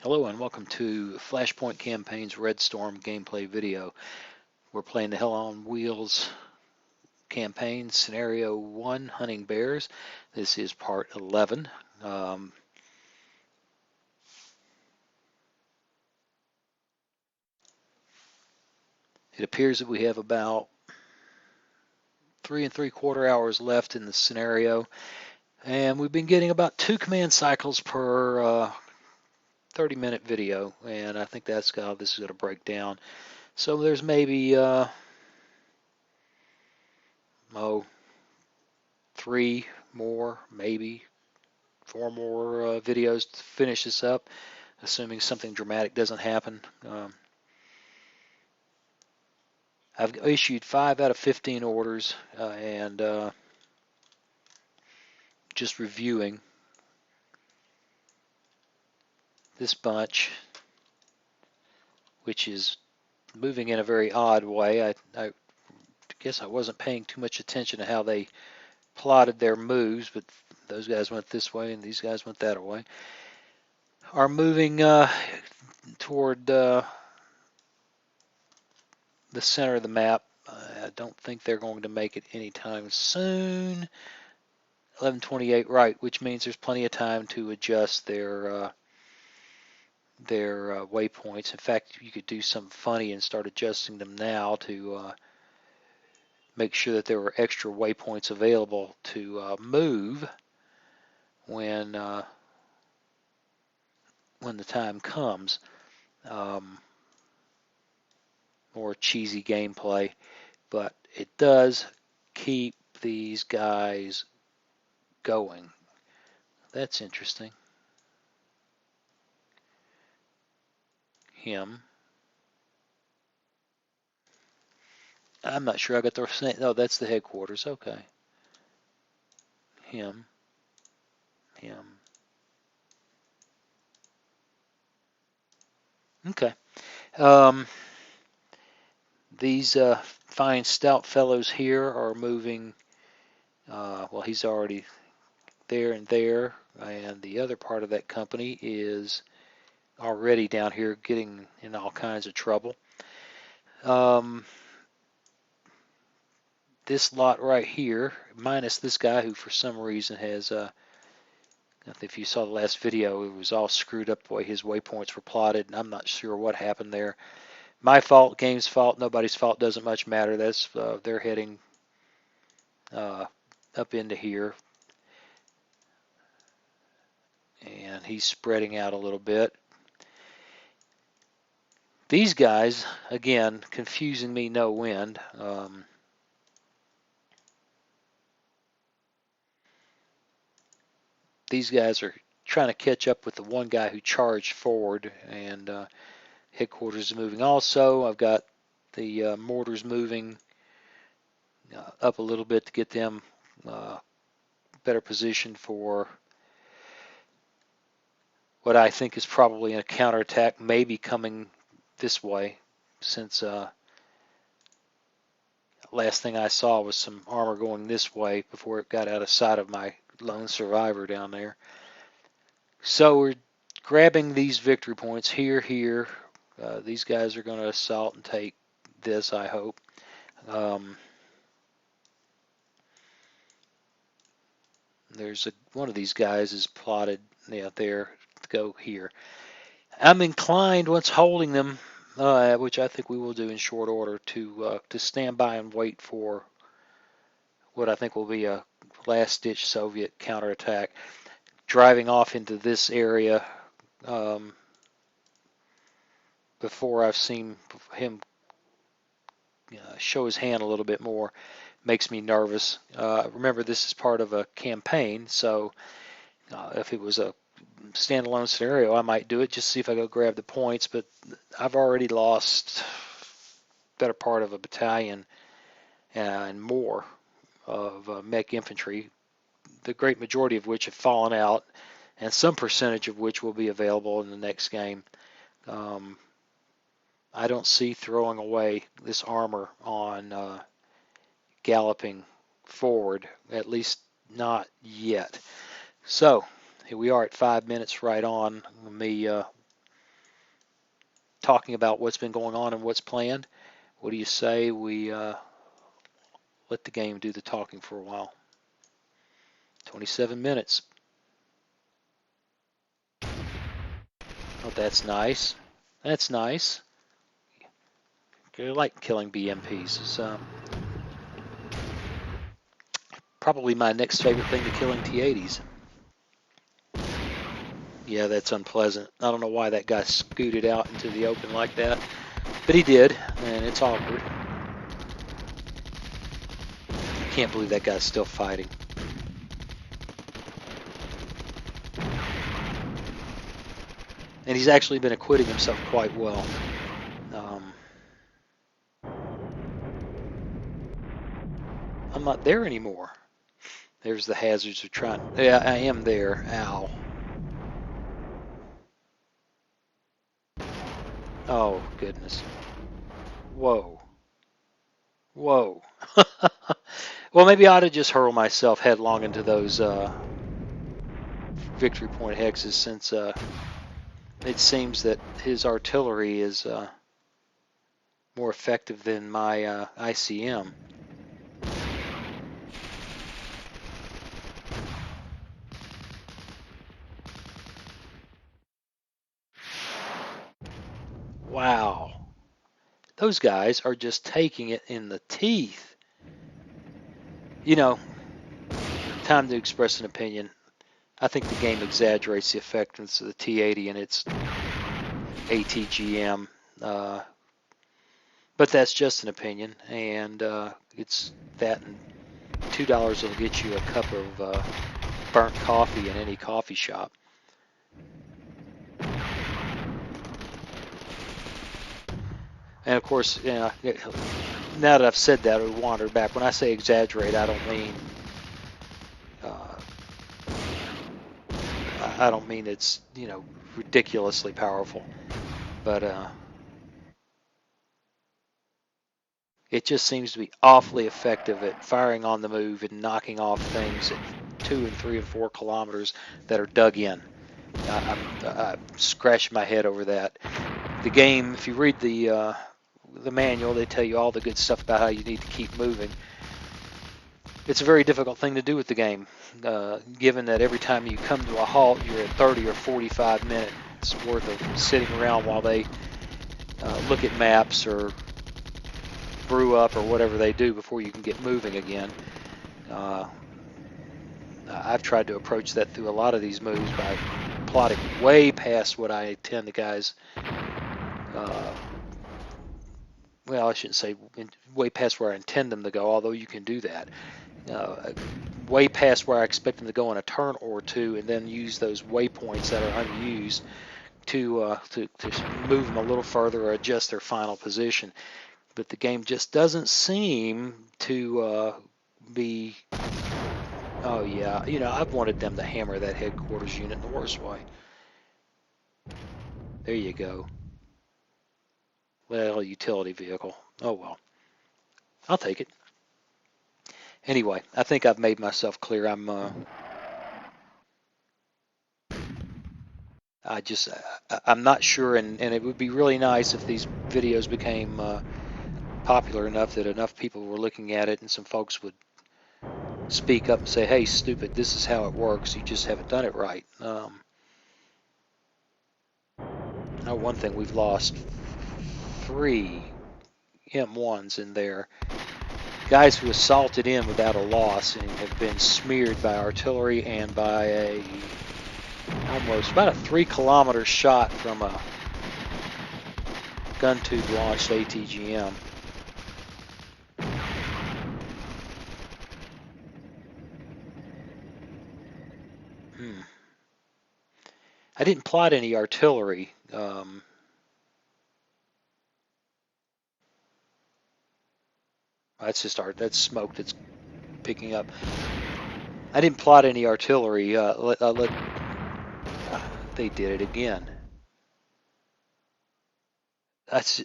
Hello and welcome to Flashpoint Campaigns Red Storm gameplay video. We're playing the Hell on Wheels campaign, Scenario 1, Hunting Bears. This is part 11. It appears that we have about 3 3/4 hours left in the scenario, and we've been getting about 2 command cycles per 30-minute video, and I think that's how this is going to break down. So there's maybe 3 more, maybe 4 more videos to finish this up, assuming something dramatic doesn't happen. I've issued 5 out of 15 orders, and just reviewing this bunch, which is moving in a very odd way. I guess I wasn't paying too much attention to how they plotted their moves, but those guys went this way and these guys went that way. Are moving toward the center of the map. I don't think they're going to make it anytime soon. 11:28, right, which means there's plenty of time to adjust their waypoints. In fact, you could do something funny and start adjusting them now to make sure that there were extra waypoints available to move when the time comes. More cheesy gameplay, but it does keep these guys going. That's interesting. Him. I'm not sure I got the. No, that's the headquarters. Okay. Him. Okay. These fine stout fellows here are moving. Well, he's already there and there, and the other part of that company is already down here getting in all kinds of trouble. This lot right here, minus this guy who for some reason has, if you saw the last video, it was all screwed up the way his waypoints were plotted, and I'm not sure what happened there. My fault, game's fault, nobody's fault, doesn't much matter. That's they're heading up into here, and he's spreading out a little bit. These guys, again, confusing me no end. These guys are trying to catch up with the one guy who charged forward, and headquarters is moving also. I've got the mortars moving up a little bit to get them better positioned for what I think is probably a counterattack, maybe coming this way, since last thing I saw was some armor going this way before it got out of sight of my lone survivor down there. So we're grabbing these victory points here. These guys are going to assault and take this, I hope. There's one of these guys is plotted there to go here. I'm inclined, once holding them, which I think we will do in short order, to stand by and wait for what I think will be a last-ditch Soviet counterattack, driving off into this area before I've seen him show his hand a little bit more. Makes me nervous. Remember, this is part of a campaign, so if it was a standalone scenario, I might do it just to see if I go grab the points, but I've already lost better part of a battalion and more of mech infantry, the great majority of which have fallen out, and some percentage of which will be available in the next game. I don't see throwing away this armor on galloping forward, at least not yet. So here we are at 5 minutes right on. Let me talking about what's been going on and what's planned. What do you say we let the game do the talking for a while? 27 minutes. Oh, that's nice. That's nice. I like killing BMPs. It's probably my next favorite thing to killing T-80s. Yeah, that's unpleasant. I don't know why that guy scooted out into the open like that, but he did, and it's awkward. I can't believe that guy's still fighting. And he's actually been acquitting himself quite well. I'm not there anymore. There's the hazards of trying. Yeah, I am there. Ow. Oh, goodness. Whoa. Whoa. Well, maybe I ought to just hurl myself headlong into those victory point hexes, since it seems that his artillery is more effective than my ICM. Wow. Those guys are just taking it in the teeth. You know, time to express an opinion. I think the game exaggerates the effectiveness of the T-80 and its ATGM. But that's just an opinion, and it's that and $2 will get you a cup of burnt coffee in any coffee shop. And of course, you know, now that I've said that, I wander back. When I say exaggerate, I don't mean it's, you know, ridiculously powerful, but it just seems to be awfully effective at firing on the move and knocking off things at 2 and 3 and 4 kilometers that are dug in. I'm scratching my head over that. The game, if you read the manual, they tell you all the good stuff about how you need to keep moving. It's a very difficult thing to do with the game, given that every time you come to a halt, you're at 30 or 45 minutes worth of sitting around while they look at maps or brew up or whatever they do before you can get moving again. I've tried to approach that through a lot of these moves by plotting way past what I intend the guys, well, I shouldn't say way past where I intend them to go, although you can do that. Way past where I expect them to go in a turn or two, and then use those waypoints that are unused to move them a little further or adjust their final position. But the game just doesn't seem to be. Oh yeah, you know, I've wanted them to hammer that headquarters unit in the worst way. There you go. Well, utility vehicle. Oh well, I'll take it. Anyway, I think I've made myself clear. I'm not sure, and it would be really nice if these videos became popular enough that enough people were looking at it and some folks would speak up and say, hey, stupid, this is how it works. You just haven't done it right. Now, one thing, we've lost 3 M1s in there. Guys who assaulted in without a loss and have been smeared by artillery and by almost about a 3-kilometer shot from a gun tube launched ATGM. I didn't plot any artillery. That's just that's smoke that's picking up. I didn't plot any artillery. They did it again. That's.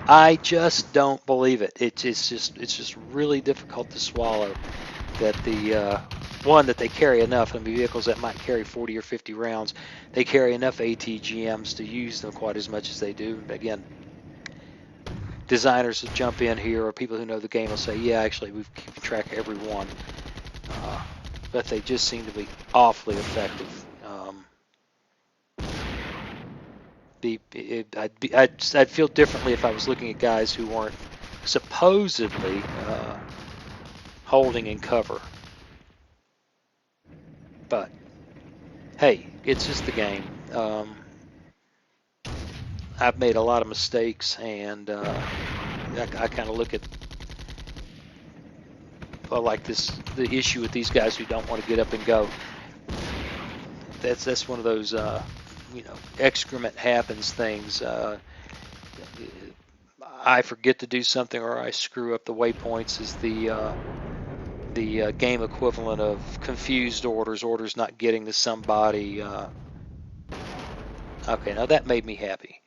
I just don't believe it. It's just really difficult to swallow that the one, that they carry enough. I mean, vehicles that might carry 40 or 50 rounds, they carry enough ATGMs to use them quite as much as they do. Again, designers will jump in here, or people who know the game will say, yeah, actually, we've keeping track of every one. But they just seem to be awfully effective. I'd feel differently if I was looking at guys who weren't supposedly holding in cover. But hey, it's just the game. I've made a lot of mistakes, and I kind of look at like the issue with these guys who don't want to get up and go. That's one of those excrement happens things. I forget to do something, or I screw up the waypoints, is the game equivalent of confused orders not getting to somebody. Okay, now that made me happy.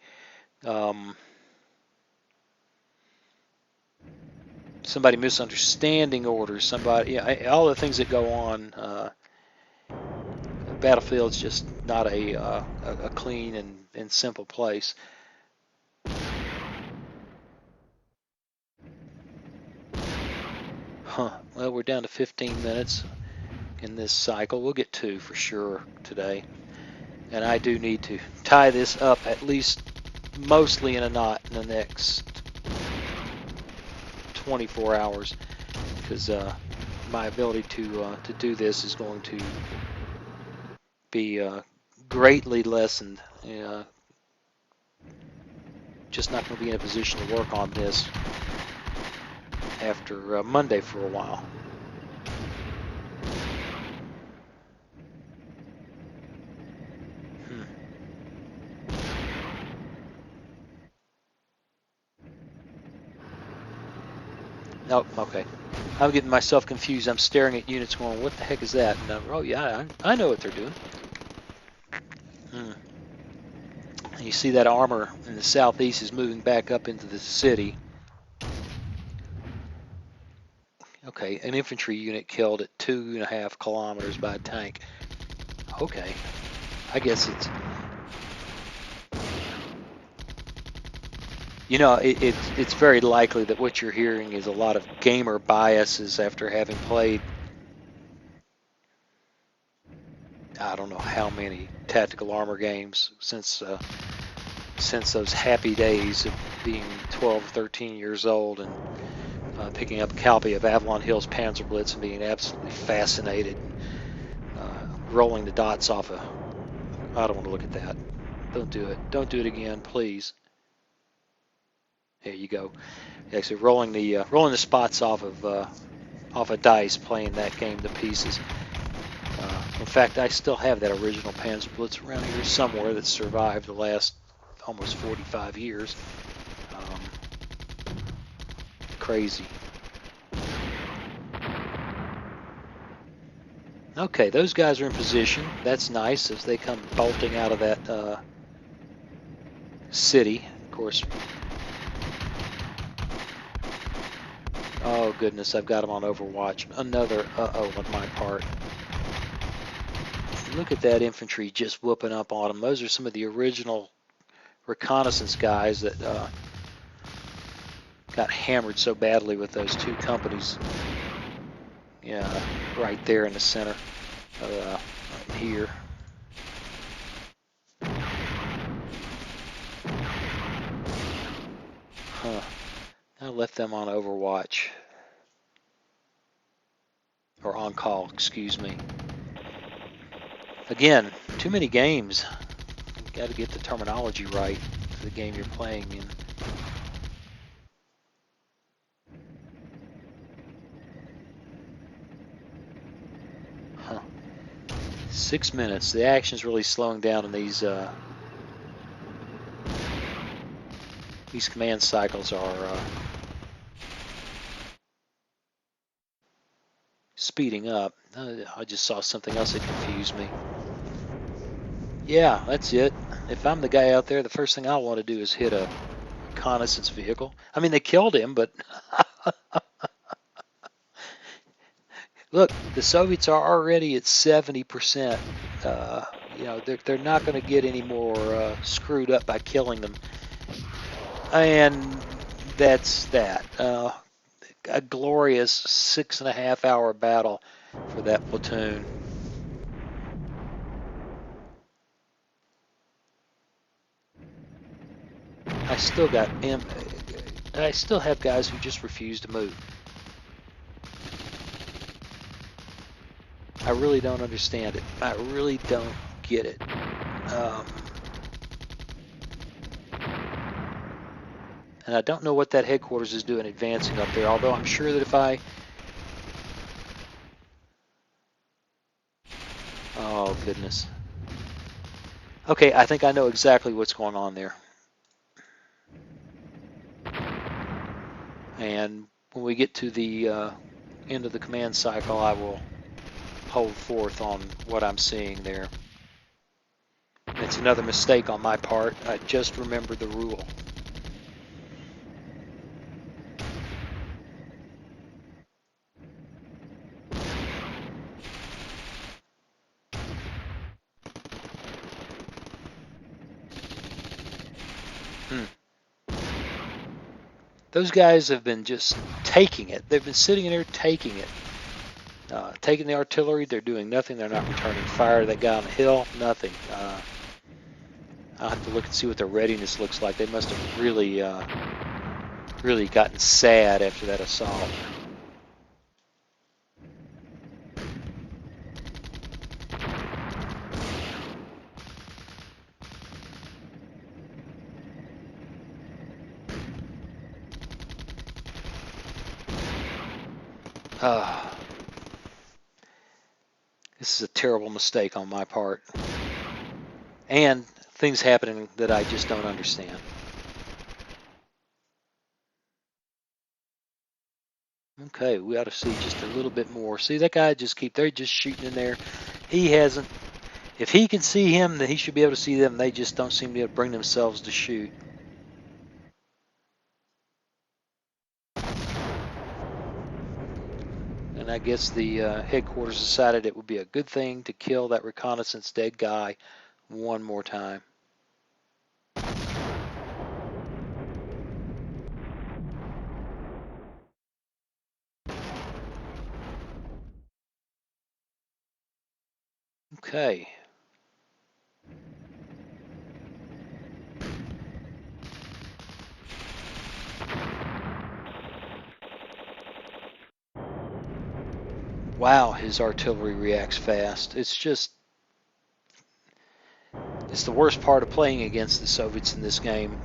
Somebody misunderstanding orders, somebody, all the things that go on. Battlefield's just not a clean and simple place. Well, we're down to 15 minutes in this cycle. We'll get 2 for sure today. And I do need to tie this up at least mostly in a knot in the next 24 hours, because my ability to do this is going to be greatly lessened. Just not going to be in a position to work on this after Monday for a while. Oh, okay. I'm getting myself confused. I'm staring at units going, what the heck is that? And oh, yeah, I know what they're doing. And you see that armor in the southeast is moving back up into the city. Okay, an infantry unit killed at 2.5 kilometers by a tank. Okay, I guess it's... it's very likely that what you're hearing is a lot of gamer biases after having played I don't know how many tactical armor games since those happy days of being 12, 13 years old, and picking up a copy of Avalon Hill's Panzerblitz and being absolutely fascinated, rolling the dots off a... I don't want to look at that. Don't do it. Don't do it again, please. There you go. Actually, rolling the spots off of dice, playing that game to pieces. In fact, I still have that original Panzerblitz around here somewhere that survived the last almost 45 years. Crazy. Okay, those guys are in position. That's nice as they come bolting out of that city. Of course. Oh goodness, I've got them on Overwatch. Another uh-oh on my part. Look at that infantry just whooping up on them. Those are some of the original reconnaissance guys that got hammered so badly with those 2 companies. Yeah, right there in the center, right here. Huh. I left them on Overwatch. Or on call, excuse me. Again, too many games. You've got to get the terminology right for the game you're playing in. Huh. 6 minutes. The action's really slowing down in these command cycles are speeding up. I just saw something else that confused me. Yeah, that's it. If I'm the guy out there, the first thing I want to do is hit a reconnaissance vehicle. I mean, they killed him, but Look, the Soviets are already at 70%. They're not going to get any more screwed up by killing them. And that's that. A glorious 6.5 hour battle for that platoon. I still got I still have guys who just refuse to move. I really don't understand it. I really don't get it. And I don't know what that headquarters is doing advancing up there, although I'm sure that if I... Oh, goodness. Okay, I think I know exactly what's going on there. And when we get to the end of the command cycle, I will hold forth on what I'm seeing there. It's another mistake on my part. I just remembered the rule. Those guys have been just taking it. They've been sitting in there taking it. Taking the artillery, they're doing nothing. They're not returning fire. That guy on the hill, nothing. I'll have to look and see what their readiness looks like. They must have really gotten sad after that assault. This is a terrible mistake on my part. And things happening that I just don't understand. Okay, we ought to see just a little bit more. See, that guy they're just shooting in there. He hasn't, if he can see him, then he should be able to see them. They just don't seem to be able to bring themselves to shoot. And I guess the headquarters decided it would be a good thing to kill that reconnaissance dead guy one more time. Okay. Wow, his artillery reacts fast. It's the worst part of playing against the Soviets in this game.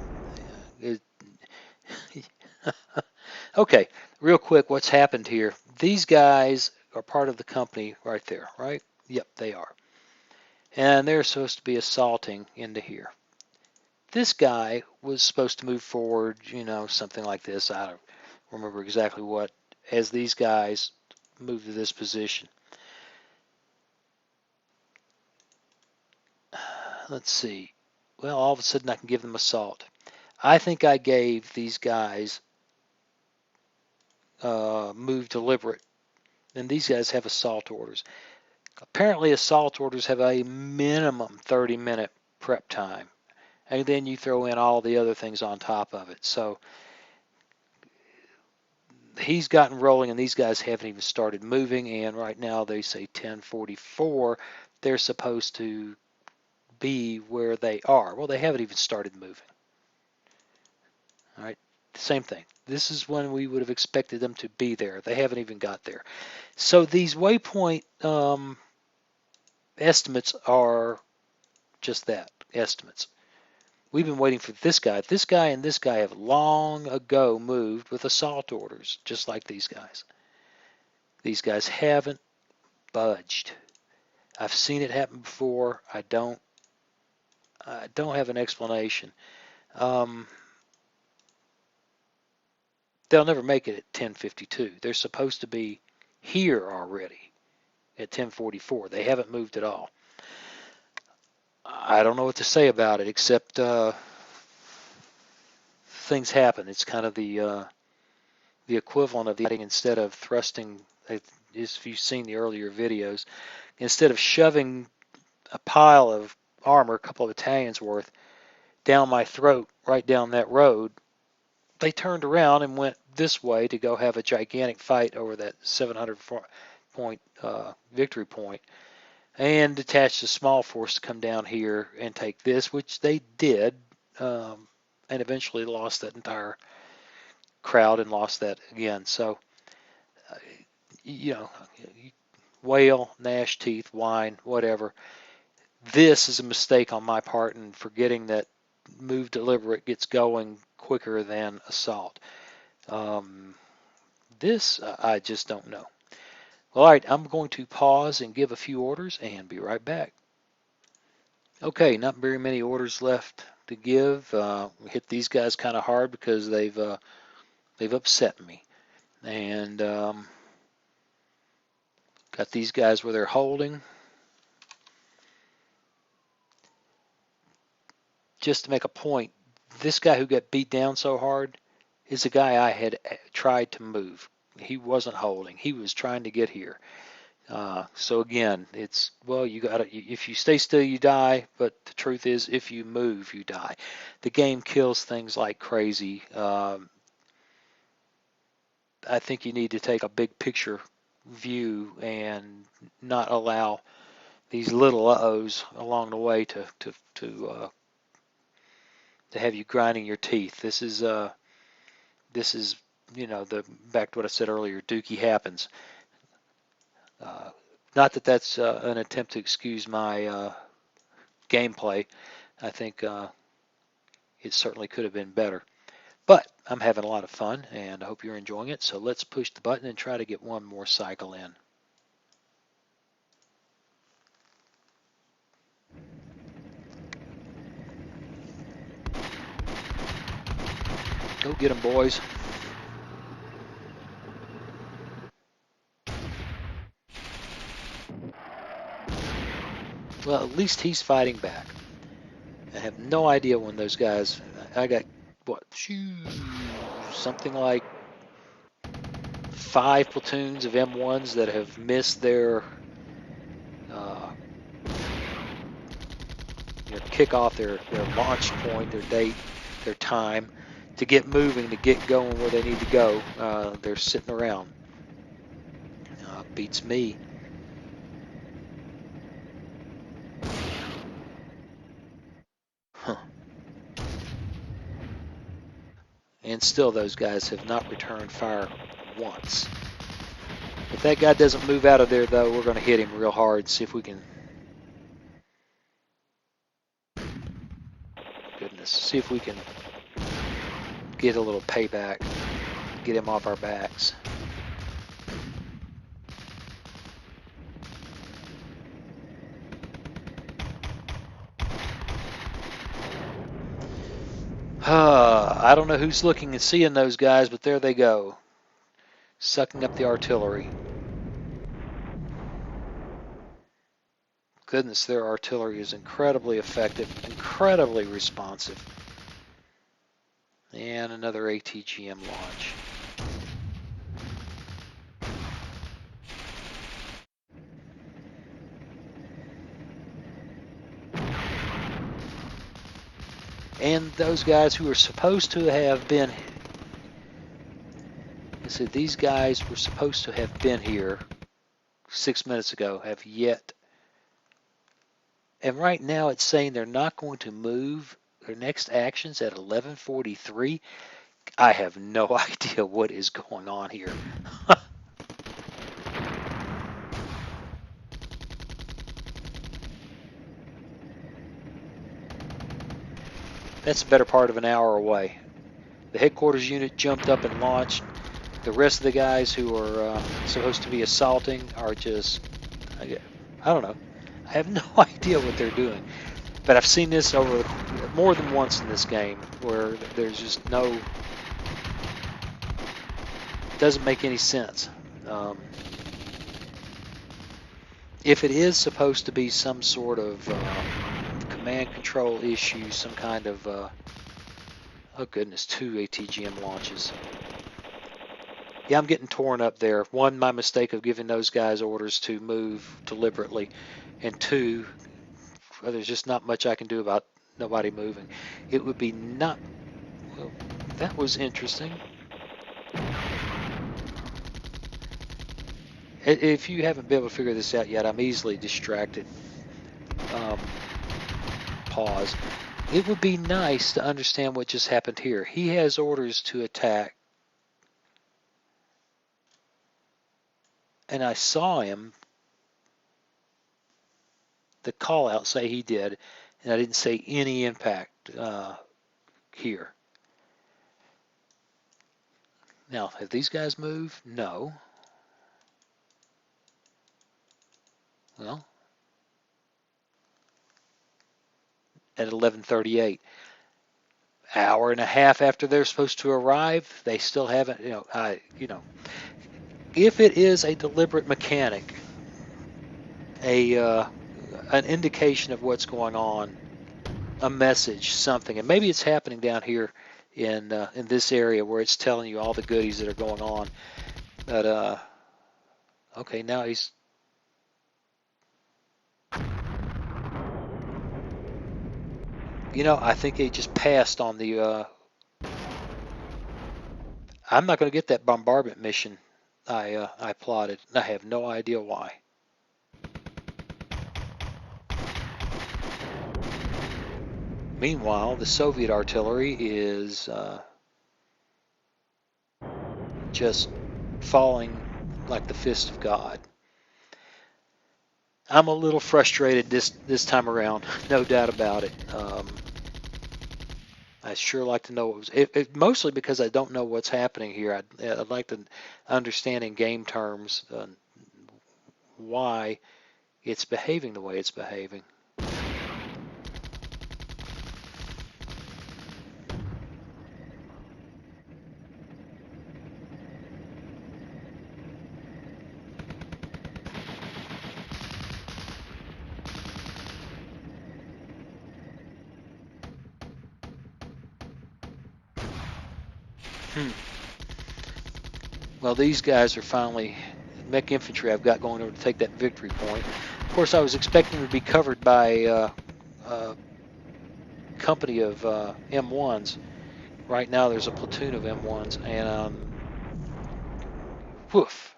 Okay, real quick, what's happened here? These guys are part of the company right there, right? Yep, they are. And they're supposed to be assaulting into here. This guy was supposed to move forward, something like this. I don't remember exactly what, as these guys move to this position. Let's see. Well, all of a sudden I can give them assault. I think I gave these guys move deliberate, and these guys have assault orders. Apparently, assault orders have a minimum 30-minute prep time, and then you throw in all the other things on top of it. So he's gotten rolling, and these guys haven't even started moving, and right now they say 10:44. They're supposed to be where they are. Well, they haven't even started moving. All right, same thing. This is when we would have expected them to be there. They haven't even got there. So these waypoint estimates are just that, estimates. We've been waiting for this guy. This guy and this guy have long ago moved with assault orders, just like these guys. These guys haven't budged. I've seen it happen before. I don't have an explanation. They'll never make it at 10:52. They're supposed to be here already at 10:44. They haven't moved at all. I don't know what to say about it except things happen. It's kind of the equivalent of the instead of thrusting. if you've seen the earlier videos, instead of shoving a pile of armor, a couple of battalions worth, down my throat right down that road, they turned around and went this way to go have a gigantic fight over that 700 point victory point, and detached a small force to come down here and take this, which they did, and eventually lost that entire crowd and lost that again. So, you know, wail, gnash teeth, whine, whatever. This is a mistake on my part in forgetting that move deliberate gets going quicker than assault. This, I just don't know. All right, I'm going to pause and give a few orders and be right back. Okay, not very many orders left to give. We hit these guys kind of hard because they've upset me, and got these guys where they're holding. Just to make a point, this guy who got beat down so hard is a guy I had tried to move. He wasn't holding. He was trying to get here. So again, it's, well, you got to, if you stay still, you die. But the truth is, if you move, you die. The game kills things like crazy. I think you need to take a big picture view and not allow these little uh-ohs along the way to have you grinding your teeth. This is the back to what I said earlier. Dookie happens. Not that that's an attempt to excuse my gameplay. I think it certainly could have been better. But I'm having a lot of fun, and I hope you're enjoying it. So let's push the button and try to get one more cycle in. Go get them, boys. Well, at least he's fighting back. I have no idea when those guys, I got, what, something like 5 platoons of M1s that have missed their kick off their launch point, their date, their time to get moving, to get going where they need to go. They're sitting around. Beats me. Huh. And still those guys have not returned fire once. If that guy doesn't move out of there, though, we're going to hit him real hard, see if we can, goodness, see if we can get a little payback, get him off our backs. I don't know who's looking and seeing those guys, but there they go, sucking up the artillery. Goodness, their artillery is incredibly effective, incredibly responsive. And another ATGM launch. And those guys who are supposed to have been, I said, these guys were supposed to have been here 6 minutes ago, have yet. And right now it's saying they're not going to move their next actions at 11:43. I have no idea what is going on here. That's the better part of an hour away. The headquarters unit jumped up and launched. The rest of the guys who are supposed to be assaulting are just, I don't know. I have no idea what they're doing. But I've seen this over more than once in this game where there's just no, it doesn't make any sense. If it is supposed to be some sort of command control issue, some kind of, oh goodness, 2 ATGM launches. Yeah, I'm getting torn up there. One, my mistake of giving those guys orders to move deliberately, and two, there's just not much I can do about nobody moving. It would be not. Well, that was interesting. If you haven't been able to figure this out yet, I'm easily distracted. Um, Pause. It would be nice to understand what just happened here. He has orders to attack, and I saw him, the call out say he did, and I didn't say any impact here. Now, have these guys moved? No. Well, at 11:38, hour and a half after they're supposed to arrive, they still haven't. If it is a deliberate mechanic, a an indication of what's going on, a message, something, and maybe it's happening down here in this area where it's telling you all the goodies that are going on. But okay, now he's. I think he just passed on the. I'm not going to get that bombardment mission I plotted. I have no idea why. Meanwhile, the Soviet artillery is just falling like the fist of God. I'm a little frustrated this time around, no doubt about it. I sure like to know what was mostly because I don't know what's happening here. I'd like to understand in game terms why it's behaving the way it's behaving. Well, these guys are finally mech infantry I've got going over to take that victory point. Of course, I was expecting to be covered by a company of M1s. Right now, there's a platoon of M1s, and woof.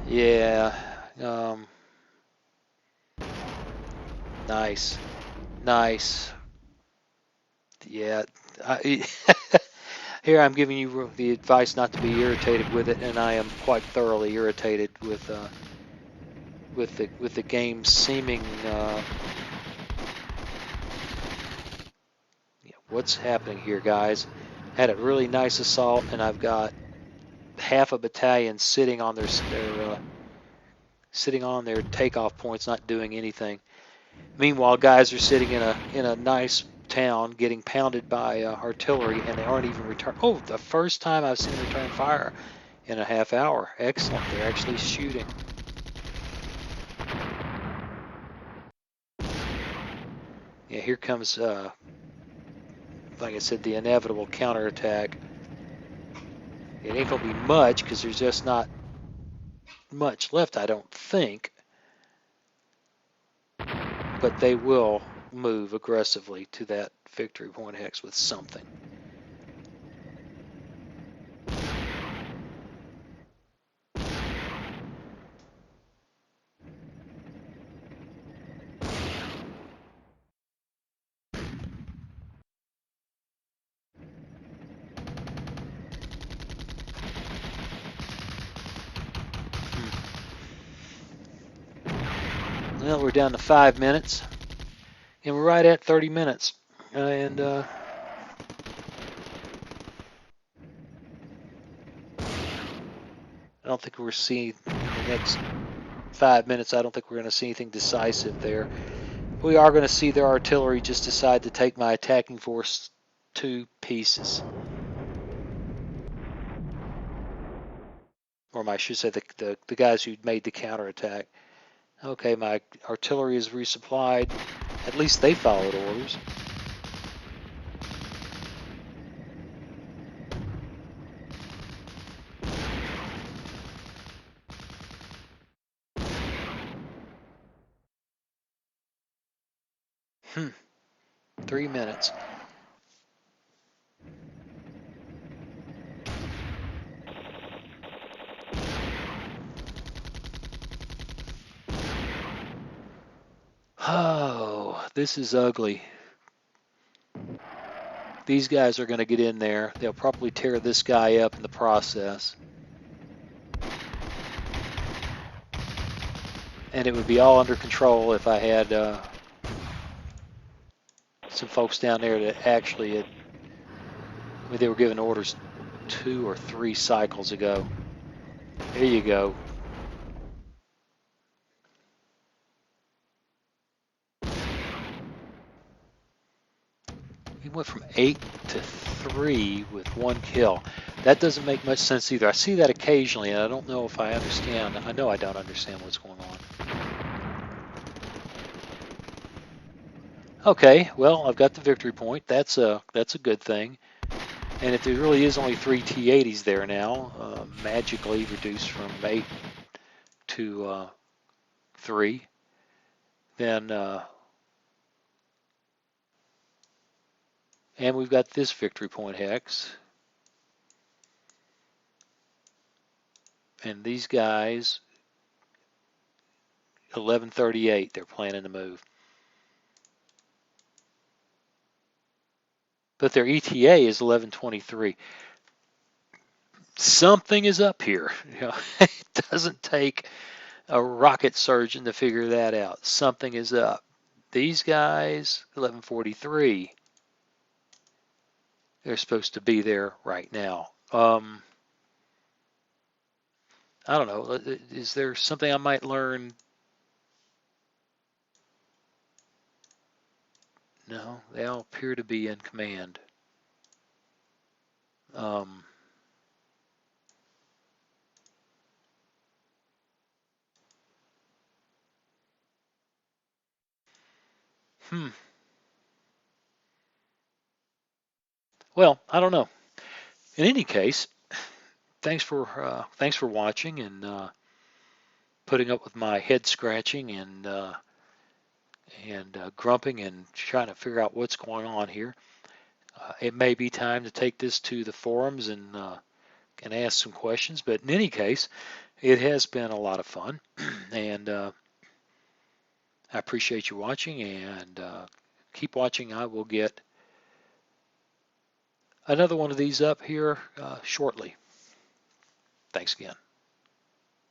Yeah. Nice. Nice. Yeah. Here I'm giving you the advice not to be irritated with it, and I am quite thoroughly irritated with the game's seeming. What's happening here, guys? Had a really nice assault, and I've got half a battalion sitting on their takeoff points, not doing anything. Meanwhile, guys are sitting in a nice town getting pounded by artillery, and they aren't even returning. Oh, the first time I've seen return fire in a half hour. Excellent. They're actually shooting. Yeah, here comes, like I said, the inevitable counterattack. It ain't going to be much because there's just not much left, I don't think. But they will move aggressively to that victory point hex with something. Well, we're down to 5 minutes, and we're right at 30 minutes. And I don't think we're seeing in the next 5 minutes. I don't think we're going to see anything decisive there. We are going to see their artillery just decide to take my attacking force to pieces, or I should say the guys who made the counterattack. Okay, my artillery is resupplied. At least they followed orders. Hmm, 3 minutes. Oh, this is ugly. These guys are going to get in there. They'll probably tear this guy up in the process. And it would be all under control if I had some folks down there that actually had, I mean, they were given orders 2 or 3 cycles ago. There you go. He went from 8 to 3 with 1 kill. That doesn't make much sense either. I see that occasionally, and I don't know if I understand. I know I don't understand what's going on. Okay, well, I've got the victory point. That's a good thing. And if there really is only 3 T-80s there now, magically reduced from 8 to 3, then and we've got this victory point hex. And these guys, 11:38, they're planning to move. But their ETA is 11:23. Something is up here. You know, it doesn't take a rocket surgeon to figure that out. Something is up. These guys, 11:43, they're supposed to be there right now. I don't know. Is there something I might learn? No, they all appear to be in command. Um, hmm. Well, I don't know. In any case, thanks for watching and putting up with my head scratching and grumping and trying to figure out what's going on here. It may be time to take this to the forums and ask some questions, but in any case, it has been a lot of fun, and I appreciate you watching, and keep watching. I will get another one of these up here shortly. Thanks again.